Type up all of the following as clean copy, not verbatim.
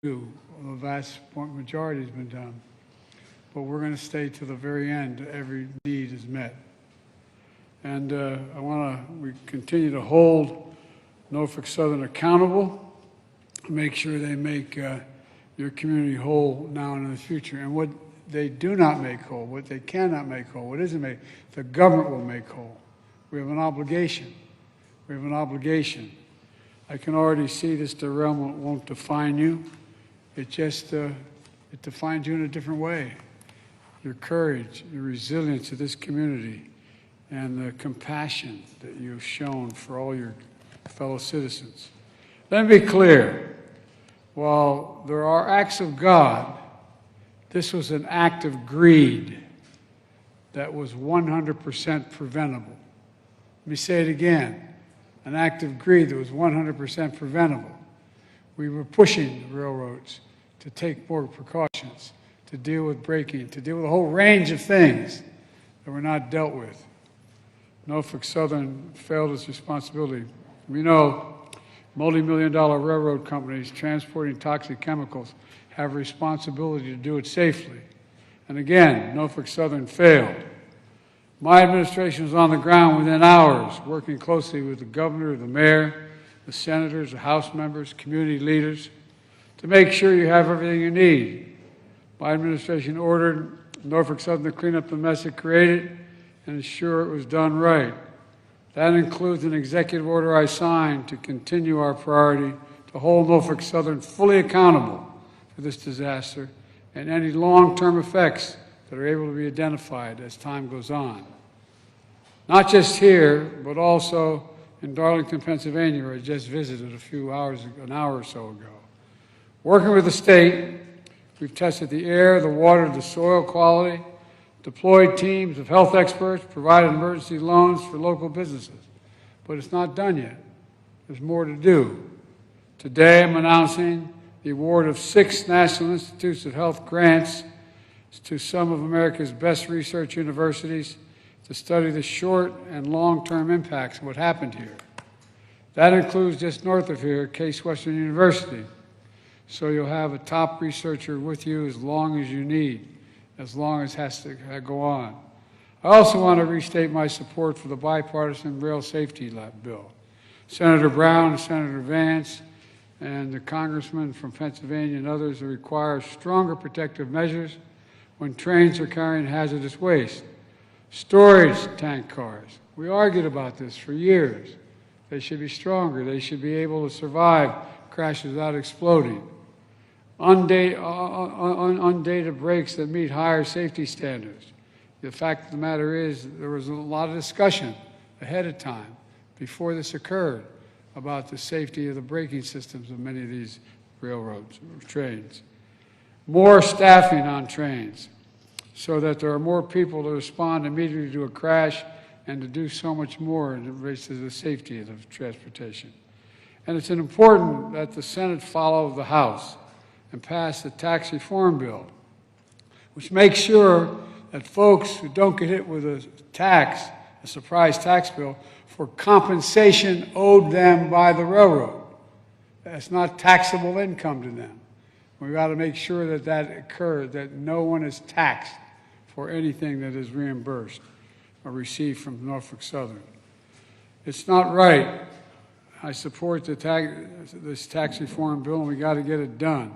do. The vast majority has been done. But we're going to stay to the very end. Every need is met. And we continue to hold Norfolk Southern accountable, make sure they make your community whole now and in the future. And what they do not make whole, what they cannot make whole, what isn't made, the government will make whole. We have an obligation. We have an obligation. I can already see this derailment won't define you. It just, it defines you in a different way. Your courage, your resilience to this community, and the compassion that you've shown for all your fellow citizens. Let me be clear. While there are acts of God, this was an act of greed that was 100% preventable. Let me say it again. An act of greed that was 100% preventable. We were pushing the railroads to take more precautions, to deal with braking, to deal with a whole range of things that were not dealt with. Norfolk Southern failed its responsibility. We know multi-million-dollar railroad companies transporting toxic chemicals have a responsibility to do it safely. And again, Norfolk Southern failed. My administration was on the ground within hours, working closely with the governor, the mayor, the senators, the House members, community leaders, to make sure you have everything you need. My administration ordered Norfolk Southern to clean up the mess it created and ensure it was done right. That includes an executive order I signed to continue our priority to hold Norfolk Southern fully accountable for this disaster and any long-term effects that are able to be identified as time goes on. Not just here, but also in Darlington, Pennsylvania, where I just visited an hour or so ago. Working with the state, we've tested the air, the water, the soil quality, deployed teams of health experts, provided emergency loans for local businesses. But it's not done yet. There's more to do. Today, I'm announcing the award of 6 National Institutes of Health grants to some of America's best research universities to study the short and long-term impacts of what happened here. That includes just north of here, Case Western University. So you'll have a top researcher with you as long as you need, as long as it has to go on. I also want to restate my support for the bipartisan rail safety bill. Senator Brown, Senator Vance, and the congressman from Pennsylvania and others require stronger protective measures when trains are carrying hazardous waste. Storage tank cars. We argued about this for years. They should be stronger. They should be able to survive crashes without exploding. Undated brakes that meet higher safety standards. The fact of the matter is there was a lot of discussion ahead of time before this occurred about the safety of the braking systems of many of these railroads or trains. More staffing on trains so that there are more people to respond immediately to a crash and to do so much more in relation to the safety of the transportation. And it's important that the Senate follow the House and pass the tax reform bill, which makes sure that folks who don't get hit with a surprise tax bill, for compensation owed them by the railroad. That's not taxable income to them. We've got to make sure that that occurs, that no one is taxed for anything that is reimbursed or received from Norfolk Southern. It's not right. I support this tax reform bill, and we got to get it done.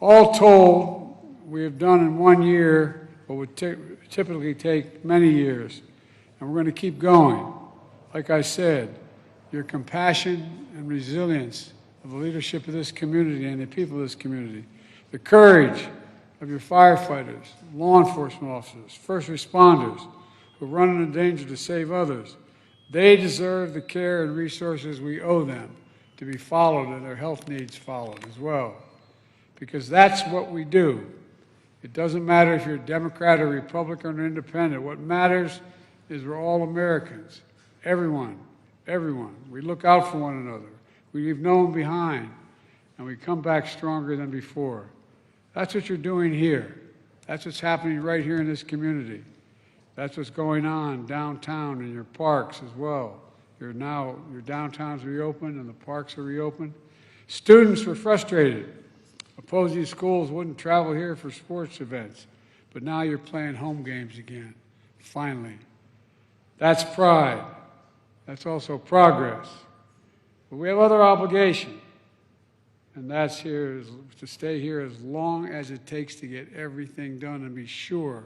All told, we have done in 1 year what would typically take many years, and we're going to keep going. Like I said, your compassion and resilience of the leadership of this community and the people of this community, the courage of your firefighters, law enforcement officers, first responders who run into danger to save others, they deserve the care and resources we owe them to be followed and their health needs followed as well. Because that's what we do. It doesn't matter if you're a Democrat or Republican or Independent. What matters is we're all Americans. Everyone. We look out for one another. We leave no one behind, and we come back stronger than before. That's what you're doing here. That's what's happening right here in this community. That's what's going on downtown in your parks as well. Your downtown's reopened and the parks are reopened. Students were frustrated Opposing schools wouldn't travel here for sports events, but now you're playing home games again, finally. That's pride. That's also progress. But we have other obligations, and that's here to stay here as long as it takes to get everything done and be sure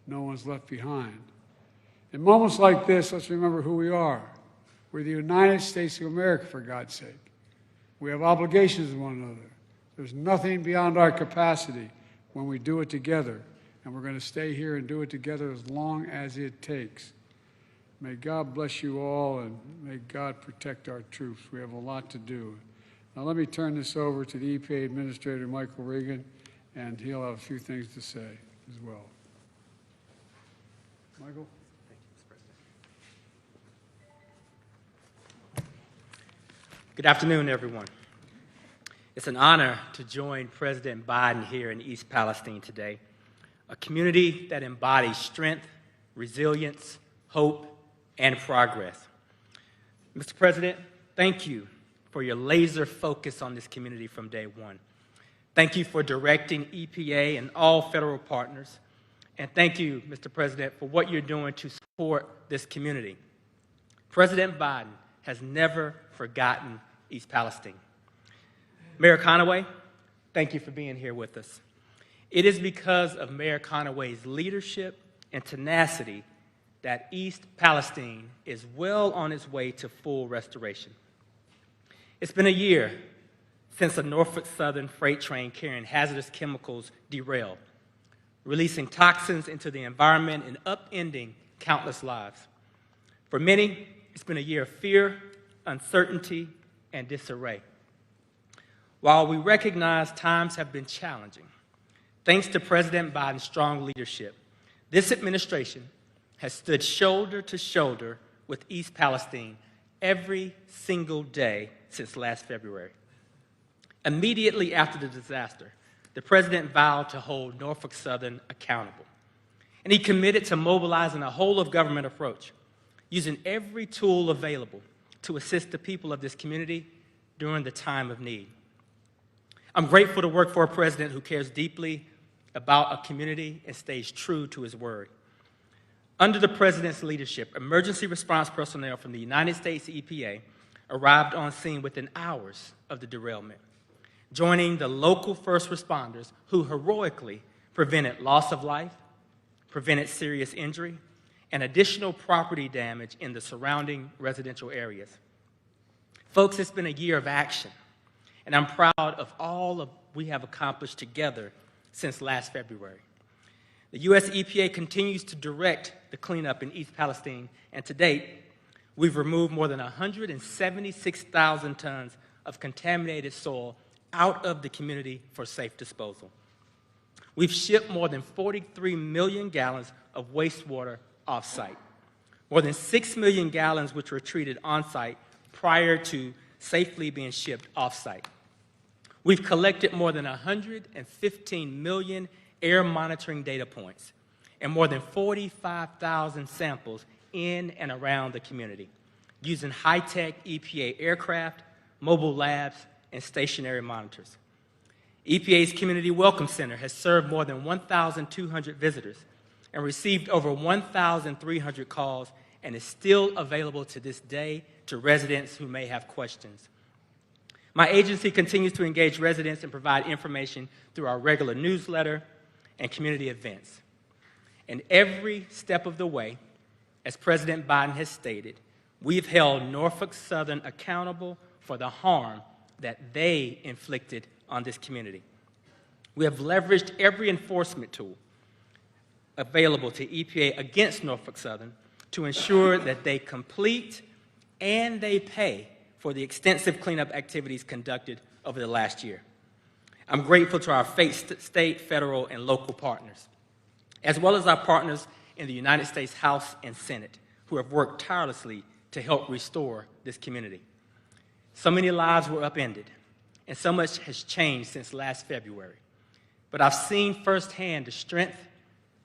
no one's left behind. In moments like this, let's remember who we are. We're the United States of America, for God's sake. We have obligations to one another. There's nothing beyond our capacity when we do it together, and we're going to stay here and do it together as long as it takes. May God bless you all, and may God protect our troops. We have a lot to do. Now let me turn this over to the EPA Administrator, Michael Regan, and he'll have a few things to say as well. Michael? Good afternoon, everyone. It's an honor to join President Biden here in East Palestine today, a community that embodies strength, resilience, hope, and progress. Mr. President, thank you for your laser focus on this community from day one. Thank you for directing EPA and all federal partners. And thank you, Mr. President, for what you're doing to support this community. President Biden has never forgotten East Palestine. Mayor Conaway, thank you for being here with us. It is because of Mayor Conaway's leadership and tenacity that East Palestine is well on its way to full restoration. It's been a year since a Norfolk Southern freight train carrying hazardous chemicals derailed, releasing toxins into the environment and upending countless lives. For many, it's been a year of fear, uncertainty, and disarray. While we recognize times have been challenging, thanks to President Biden's strong leadership, this administration has stood shoulder to shoulder with East Palestine every single day since last February. Immediately after the disaster, the president vowed to hold Norfolk Southern accountable, and he committed to mobilizing a whole-of-government approach, using every tool available to assist the people of this community during the time of need. I'm grateful to work for a president who cares deeply about a community and stays true to his word. Under the president's leadership, emergency response personnel from the United States EPA arrived on scene within hours of the derailment, joining the local first responders who heroically prevented loss of life, prevented serious injury, and additional property damage in the surrounding residential areas. Folks, it's been a year of action, and I'm proud of all we have accomplished together since last February. The U.S. EPA continues to direct the cleanup in East Palestine, and to date, we've removed more than 176,000 tons of contaminated soil out of the community for safe disposal. We've shipped more than 43 million gallons of wastewater off-site, more than 6 million gallons which were treated on-site prior to safely being shipped off-site. We've collected more than 115 million air monitoring data points and more than 45,000 samples in and around the community using high-tech EPA aircraft, mobile labs, and stationary monitors. EPA's Community Welcome Center has served more than 1,200 visitors and received over 1,300 calls and is still available to this day to residents who may have questions. My agency continues to engage residents and provide information through our regular newsletter and community events. And every step of the way, as President Biden has stated, we've held Norfolk Southern accountable for the harm that they inflicted on this community. We have leveraged every enforcement tool available to EPA against Norfolk Southern to ensure that they complete and they pay for the extensive cleanup activities conducted over the last year. I'm grateful to our state, federal, and local partners, as well as our partners in the United States House and Senate, who have worked tirelessly to help restore this community. So many lives were upended, and so much has changed since last February. But I've seen firsthand the strength,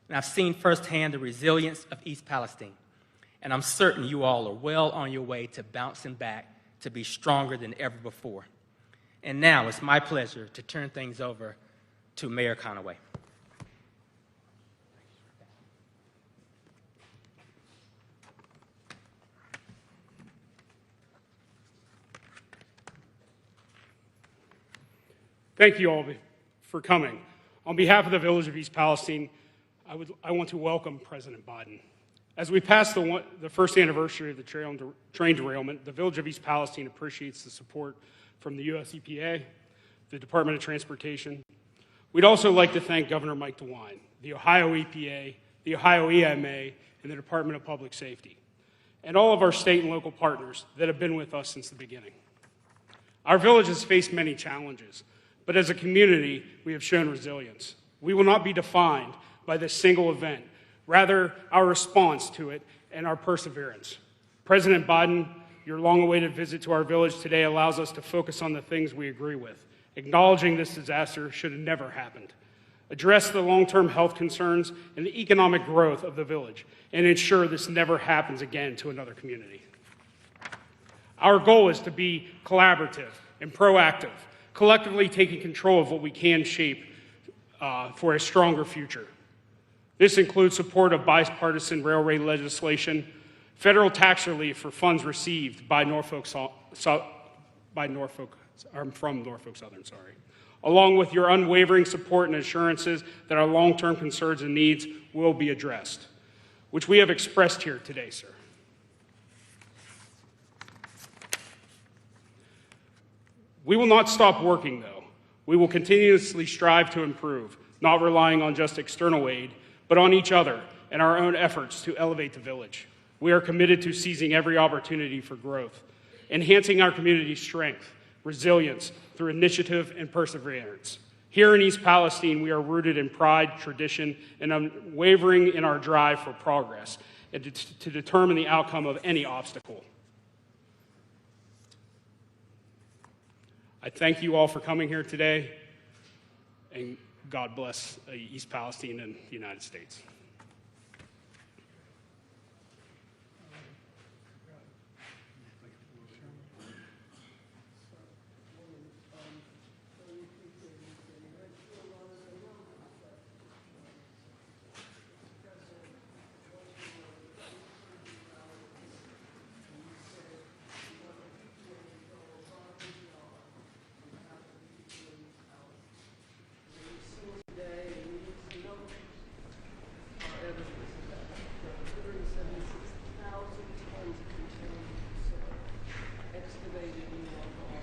and I've seen firsthand the resilience of East Palestine. And I'm certain you all are well on your way to bouncing back to be stronger than ever before. And now it's my pleasure to turn things over to Mayor Conaway. Thank you all for coming. On behalf of the Village of East Palestine, I want to welcome President Biden. As we pass the first anniversary of the train derailment, the Village of East Palestine appreciates the support from the U.S. EPA, the Department of Transportation. We'd also like to thank Governor Mike DeWine, the Ohio EPA, the Ohio EMA, and the Department of Public Safety, and all of our state and local partners that have been with us since the beginning. Our village has faced many challenges, but as a community, we have shown resilience. We will not be defined by this single event, rather our response to it and our perseverance. President Biden, your long-awaited visit to our village today allows us to focus on the things we agree with, acknowledging this disaster should have never happened, address the long-term health concerns and the economic growth of the village, and ensure this never happens again to another community. Our goal is to be collaborative and proactive, collectively taking control of what we can shape for a stronger future. This includes support of bipartisan railway legislation, federal tax relief for funds received by from Norfolk Southern, along with your unwavering support and assurances that our long-term concerns and needs will be addressed, which we have expressed here today, sir. We will not stop working, though. We will continuously strive to improve, not relying on just external aid, but on each other and our own efforts to elevate the village. We are committed to seizing every opportunity for growth, enhancing our community's strength, resilience through initiative and perseverance. Here in East Palestine, we are rooted in pride, tradition, and unwavering in our drive for progress and to determine the outcome of any obstacle. I thank you all for coming here today, and God bless East Palestine and the United States.